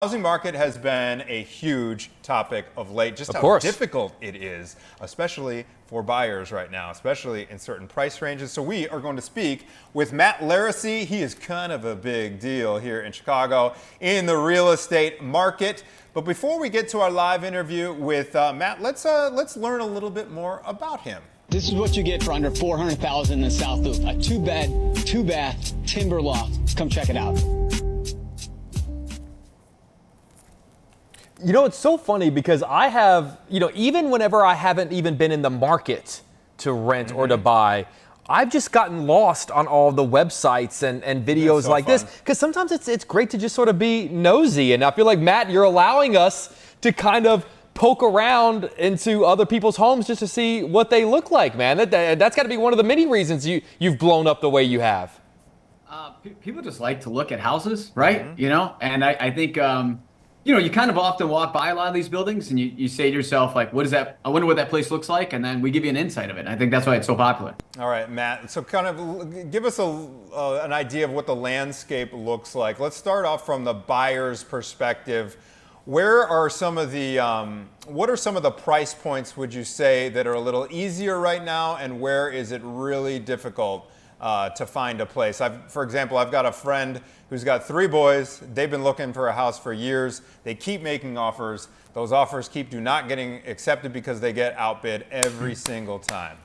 Housing market has been a huge topic of late, just how difficult it is, especially for buyers right now, especially in certain price ranges. So we are going to speak with Matt Laricy. He is kind of a big deal here in Chicago in the real estate market. But before we get to our live interview with Matt, let's learn a little bit more about him. This is what you get for under $400,000 in the South Loop. A 2-bed, 2-bath, timber loft. Come check it out. You know, it's so funny because I have, even whenever I haven't even been in the market to rent or to buy, I've just gotten lost on all the websites and videos like this. Because sometimes it's great to just sort of be nosy. And I feel like, Matt, you're allowing us to kind of poke around into other people's homes just to see what they look like, man. That's got to be one of the many reasons you've blown up the way you have. People just like to look at houses, right? And I think... you kind of often walk by a lot of these buildings and you say to yourself, like, what is that? I wonder what that place looks like. And then we give you an insight of it. And I think that's why it's so popular. All right, Matt. So kind of give us an idea of what the landscape looks like. Let's start off from the buyer's perspective. Where are some of the, what are some of the price points, would you say, that are a little easier right now? And where is it really difficult to find a place? For example, I've got a friend who's got 3 boys. They've been looking for a house for years. They keep making offers. Those offers do not getting accepted because they get outbid every single time.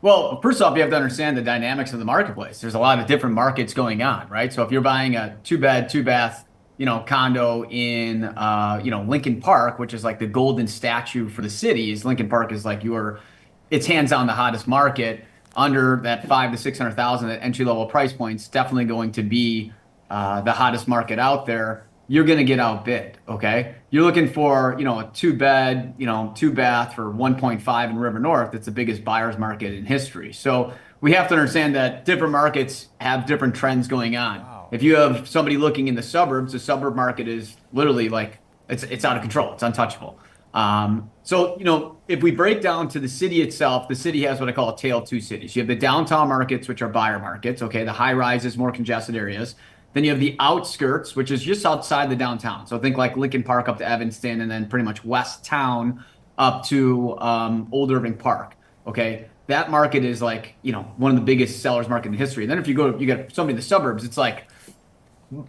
Well, first off, you have to understand the dynamics of the marketplace. There's a lot of different markets going on, right? So if you're buying a 2-bed, 2-bath, condo in, Lincoln Park, which is like the golden statue for the cities. Lincoln Park is like it's hands down the hottest market. Under that $500,000 to $600,000 at entry-level price points, definitely going to be the hottest market out there. You're going to get outbid, okay? You're looking for, a 2-bed, 2-bath for 1.5 in River North. It's the biggest buyer's market in history. So we have to understand that different markets have different trends going on. Wow. If you have somebody looking in the suburbs, the suburb market is literally like, it's out of control. It's untouchable. So, if we break down to the city itself, the city has what I call a tale of 2 cities. You have the downtown markets, which are buyer markets, okay, the high rises, more congested areas. Then you have the outskirts, which is just outside the downtown. So think like Lincoln Park up to Evanston, and then pretty much West Town up to Old Irving Park, okay? That market is like, one of the biggest sellers market in history. And then if you get somebody in the suburbs, it's like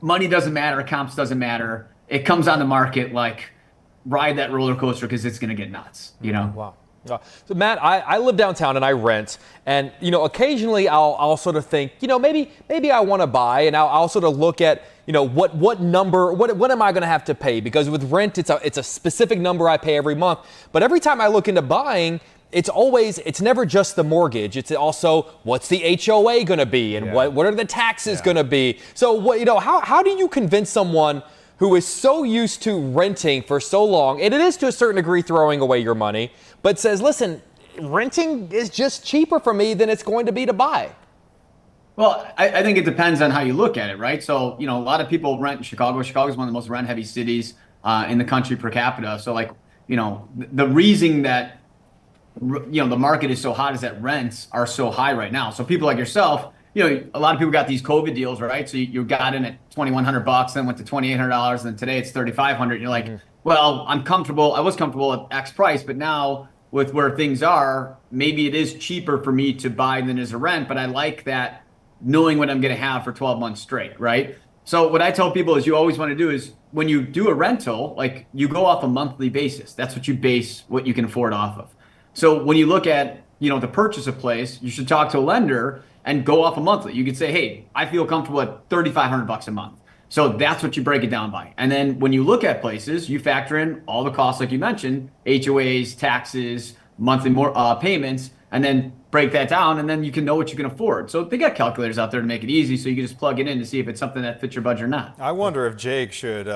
money doesn't matter, comps doesn't matter. It comes on the market like, ride that roller coaster because it's going to get nuts, Wow. So Matt, I live downtown and I rent, and occasionally I'll sort of think, maybe I want to buy, and I'll sort of look at what number, what am I going to have to pay? Because with rent, it's a specific number I pay every month. But every time I look into buying, it's never just the mortgage. It's also what's the HOA going to be, and what are the taxes going to be? So how do you convince someone who is so used to renting for so long, and it is to a certain degree throwing away your money, but says, listen, renting is just cheaper for me than it's going to be to buy? Well, I think it depends on how you look at it, right? So, a lot of people rent in Chicago. Chicago is one of the most rent-heavy cities in the country per capita. So, the reason that, the market is so hot is that rents are so high right now. So people like yourself, a lot of people got these COVID deals, right? So you got in at $2,100, then went to $2,800, and then today it's $3,500. You're like, well, I was comfortable at X price, but now with where things are, maybe it is cheaper for me to buy than it is a rent, but I like that knowing what I'm going to have for 12 months straight, right? So what I tell people is you always want to do is when you do a rental, like you go off a monthly basis. That's what you base what you can afford off of. So when you look at, to purchase a place, you should talk to a lender and go off a monthly. You could say, hey, I feel comfortable at $3,500 a month. So that's what you break it down by. And then when you look at places, you factor in all the costs, like you mentioned, HOAs, taxes, monthly payments, and then break that down, and then you can know what you can afford. So they got calculators out there to make it easy, so you can just plug it in to see if it's something that fits your budget or not. I wonder if Jake should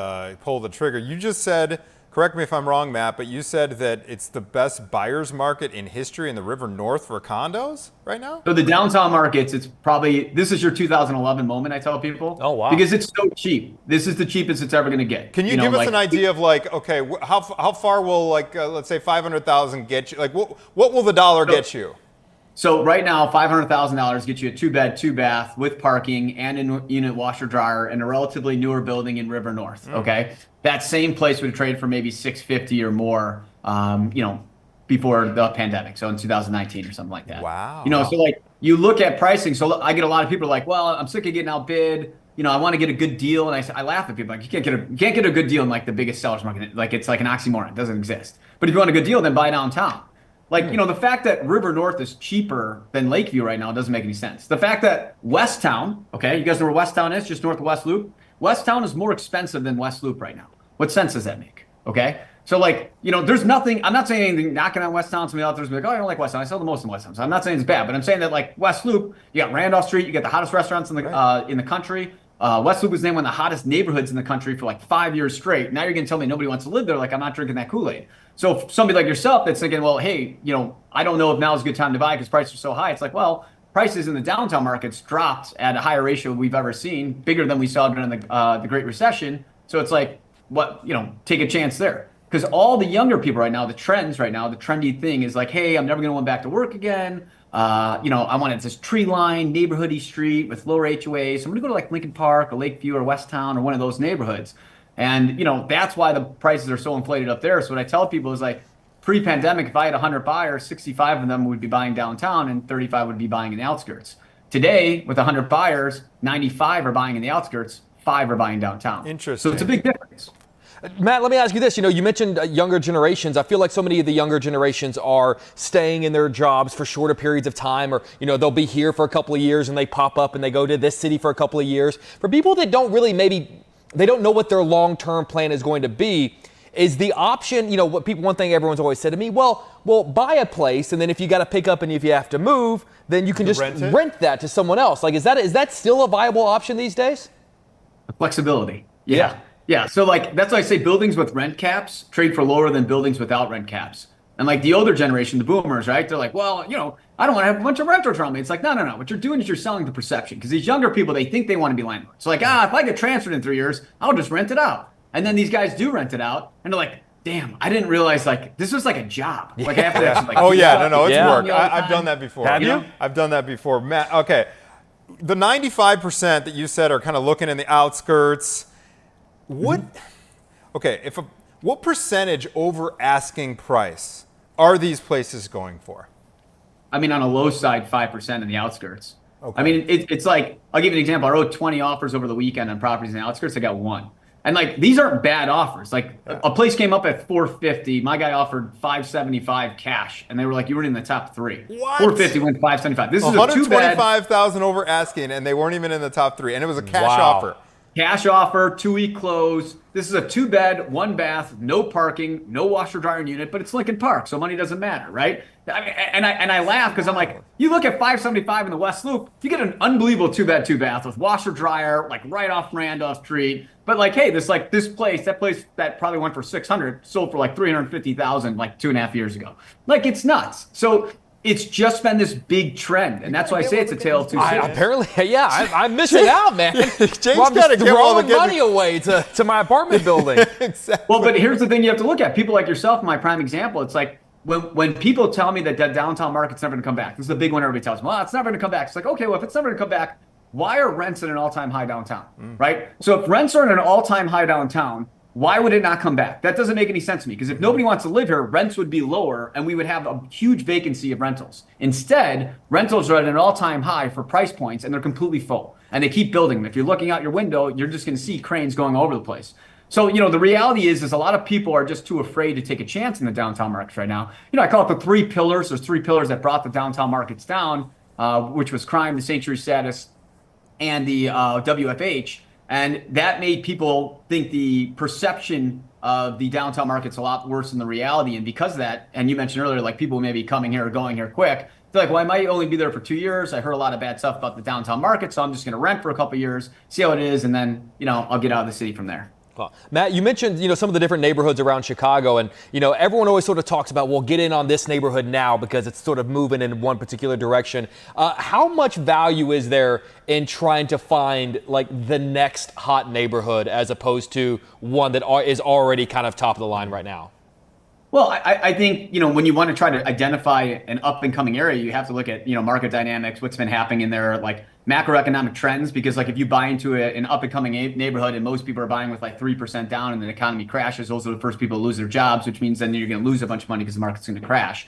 pull the trigger. You just said, correct me if I'm wrong, Matt, but you said that it's the best buyer's market in history in the River North for condos right now? So the downtown markets, this is your 2011 moment, I tell people. Oh, wow. Because it's so cheap. This is the cheapest it's ever going to get. Can you give us an idea of okay, how far will let's say $500,000 get you? Like what will the dollar get you? So right now, $500,000 gets you a 2-bed, 2-bath with parking and a unit washer dryer in a relatively newer building in River North. Okay, that same place would trade for maybe 650 or more. Before the pandemic, so in 2019 or something like that. Wow. So like you look at pricing. So I get a lot of people like, well, I'm sick of getting outbid. I want to get a good deal, and I laugh at people like, you can't get a good deal in like the biggest sellers market. Like it's like an oxymoron. It doesn't exist. But if you want a good deal, then buy downtown. Like, the fact that River North is cheaper than Lakeview right now doesn't make any sense. The fact that Westtown, okay, you guys know where Westtown is, just north of West Loop. Westtown is more expensive than West Loop right now. What sense does that make? Okay. So like, there's nothing, I'm not saying anything knocking on Westtown. Somebody out there's like, oh, I don't like Westtown. I sell the most in Westtown. So I'm not saying it's bad, but I'm saying that like West Loop, you got Randolph Street, you got the hottest restaurants in the country. West Loop was named one of the hottest neighborhoods in the country for like 5 years straight. Now you're going to tell me nobody wants to live there. Like, I'm not drinking that Kool-Aid. So if somebody like yourself that's thinking, well, hey, I don't know if now is a good time to buy because prices are so high. It's like, well, prices in the downtown markets dropped at a higher ratio we've ever seen, bigger than we saw during the Great Recession. So it's like, take a chance there. Because all the younger people right now, the trends right now, the trendy thing is like, hey, I'm never going to want back to work again. I wanted this tree line, neighborhoody street with lower HOAs. So I'm going to go to like Lincoln Park or Lakeview or Westtown or one of those neighborhoods. And, that's why the prices are so inflated up there. So what I tell people is like, pre-pandemic, if I had 100 buyers, 65 of them would be buying downtown and 35 would be buying in the outskirts. Today, with 100 buyers, 95 are buying in the outskirts, 5 are buying downtown. Interesting. So it's a big difference. Matt, let me ask you this. You mentioned younger generations. I feel like so many of the younger generations are staying in their jobs for shorter periods of time, or, they'll be here for a couple of years and they pop up and they go to this city for a couple of years. For people that don't really they don't know what their long-term plan is going to be, is the option, one thing everyone's always said to me, well, buy a place, and then if you got to pick up and if you have to move, then you can just rent that to someone else. Like, is that still a viable option these days? Flexibility. Yeah. So like, that's why I say buildings with rent caps trade for lower than buildings without rent caps. And like the older generation, the boomers, right? They're like, well, I don't want to have a bunch of renters around me. It's like, no. What you're doing is you're selling the perception, because these younger people, they think they want to be landlords. So like, if I get transferred in 3 years, I'll just rent it out. And then these guys do rent it out, and they're like, damn, I didn't realize like this was like a job. Like I have to actually, like, it's work. I've done that before. Have you? I've done that before. Matt, okay. The 95% that you said are kind of looking in the outskirts. What percentage over asking price are these places going for? I mean, on a low side, 5% in the outskirts. Okay. I mean, it's like, I'll give you an example. I wrote 20 offers over the weekend on properties in the outskirts. I got 1. And like, these aren't bad offers. Like a place came up at 450. My guy offered 575 cash, and they were like, you weren't in the top 3. What? 450 went 575. This is a 125,000 over asking, and they weren't even in the top 3, and it was a cash offer. Cash offer, 2-week close. This is a 2-bed, 1-bath, no parking, no washer dryer unit, but it's Lincoln Park, so money doesn't matter, right? I mean, and I laugh because I'm like, you look at 575 in the West Loop, you get an unbelievable 2-bed, 2-bath with washer dryer, like right off Randolph Street. But like, hey, that place that probably went for 600 sold for like 350,000 like 2.5 years ago. Like, it's nuts. So it's just been this big trend, and that's why I say it's a tale of two cities. Apparently, I'm missing out, man. James I'm got to just throwing money away to my apartment building. Exactly. Well, but here's the thing you have to look at. People like yourself, my prime example, it's like when people tell me that downtown market's never going to come back, this is the big one everybody tells me, well, it's never going to come back. It's like, okay, well, if it's never going to come back, why are rents at an all-time high downtown, right? So if rents are at an all-time high downtown, why would it not come back? That doesn't make any sense to me, because if nobody wants to live here, rents would be lower and we would have a huge vacancy of rentals. Instead, rentals are at an all-time high for price points, and they're completely full, and they keep building them. If you're looking out your window, you're just going to see cranes going all over the place. So, the reality is a lot of people are just too afraid to take a chance in the downtown markets right now. I call it the 3 pillars. There's 3 pillars that brought the downtown markets down, which was crime, the sanctuary status, and the WFH. And that made people think the perception of the downtown market's a lot worse than the reality. And because of that, and you mentioned earlier, like people may be coming here or going here quick. They're like, well, I might only be there for 2 years. I heard a lot of bad stuff about the downtown market, so I'm just going to rent for a couple of years, see how it is, and then, I'll get out of the city from there. Well, Matt, you mentioned, some of the different neighborhoods around Chicago, and, everyone always sort of talks about, well, get in on this neighborhood now because it's sort of moving in one particular direction. How much value is there in trying to find like the next hot neighborhood as opposed to one that is already kind of top of the line right now? Well, I think, when you want to try to identify an up and coming area, you have to look at, market dynamics, what's been happening in there, like macroeconomic trends, because like if you buy into an up and coming neighborhood and most people are buying with like 3% down and the economy crashes, those are the first people to lose their jobs, which means then you're going to lose a bunch of money because the market's going to crash.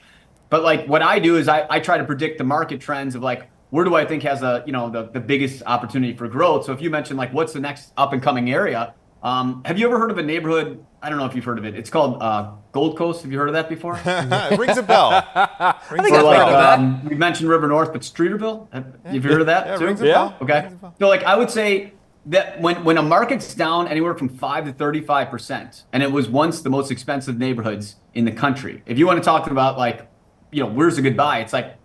But like what I do is I try to predict the market trends of like, where do I think has the biggest opportunity for growth? So if you mentioned like, what's the next up and coming area? Have you ever heard of a neighborhood? I don't know if you've heard of it. It's called Gold Coast. Have you heard of that before? It rings a bell. Or like we mentioned River North, but Streeterville. Have you heard of that Yeah, too? rings a bell. Okay. Rings a bell. So like I would say that when a market's down anywhere from 5 to 35%, and it was once the most expensive neighborhoods in the country. If you want to talk about like, where's a good buy? It's like,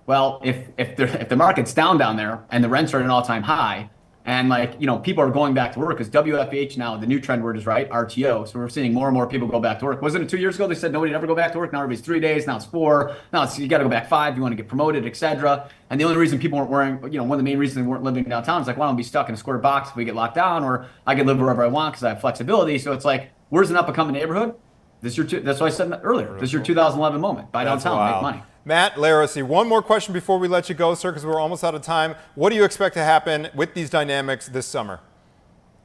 well, if the market's down there and the rents are at an all-time high, and like, people are going back to work, because WFH now, the new trend word is right, RTO. So we're seeing more and more people go back to work. Wasn't it 2 years ago they said nobody'd ever go back to work? Now everybody's 3 days. Now it's 4. Now it's, you got to go back 5. You want to get promoted, etc. And the only reason people weren't wearing, one of the main reasons they weren't living downtown is like, well, I don't be stuck in a square box if we get locked down, or I can live wherever I want because I have flexibility. So it's like, where's an up and coming neighborhood? That's what I said earlier. This is your 2011 moment. Buy downtown, make money. Matt Laricy, one more question before we let you go, sir, because we're almost out of time. What do you expect to happen with these dynamics this summer?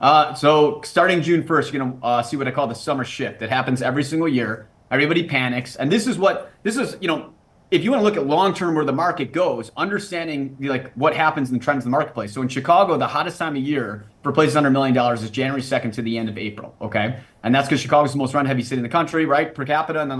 So starting June 1st, you're going to see what I call the summer shift. It happens every single year. Everybody panics. And this is, if you want to look at long-term where the market goes, understanding like what happens in the trends in the marketplace. So in Chicago, the hottest time of year for places under $1 million is January 2nd to the end of April. Okay. And that's because Chicago's the most rent-heavy city in the country, right? Per capita. And then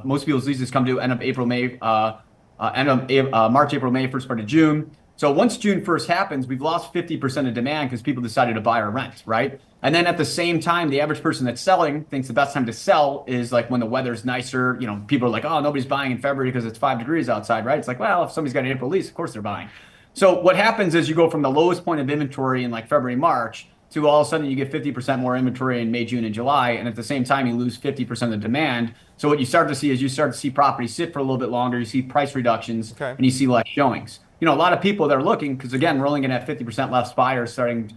most people's leases come due end of April, May, March, April, May, first part of June. So once June 1st happens, we've lost 50% of demand because people decided to buy or rent, right? And then at the same time, the average person that's selling thinks the best time to sell is like when the weather's nicer. People are like, oh, nobody's buying in February because it's 5 degrees outside, right? It's like, well, if somebody's got an April lease, of course they're buying. So what happens is you go from the lowest point of inventory in like February, March, to all of a sudden you get 50% more inventory in May, June, and July. And at the same time, you lose 50% of the demand. So what you start to see is you start to see properties sit for a little bit longer. You see price reductions, and you see less showings. A lot of people that are looking, because again, we're only going to have 50% less buyers starting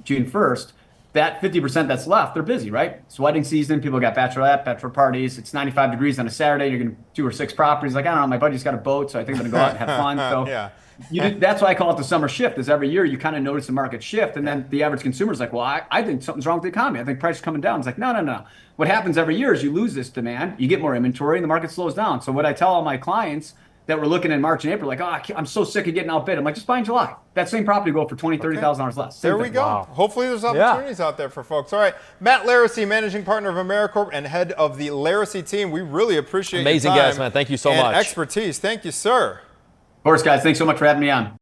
June 1st. That 50% that's left, they're busy, right? It's wedding season. People got bachelor parties. It's 95 degrees on a Saturday. You're going to 2 or 6 properties. Like, I don't know, my buddy's got a boat, so I think I'm going to go out and have fun. So that's why I call it the summer shift, is every year you kind of notice the market shift. And then the average consumer is like, well, I think something's wrong with the economy. I think prices are coming down. It's like, no. What happens every year is you lose this demand. You get more inventory and the market slows down. So what I tell all my clients that were looking in March and April, like, oh, I'm so sick of getting outbid. I'm like, just buy in July. That same property will go for $20,000, $30,000 less. There we go. Wow. Hopefully there's opportunities out there for folks. All right. Matt Laricy, managing partner of AmeriCorp and head of the Laricy team. We really appreciate Amazing your time guys, man. Thank you so and much. Expertise. Thank you, sir. Of course, guys. Thanks so much for having me on.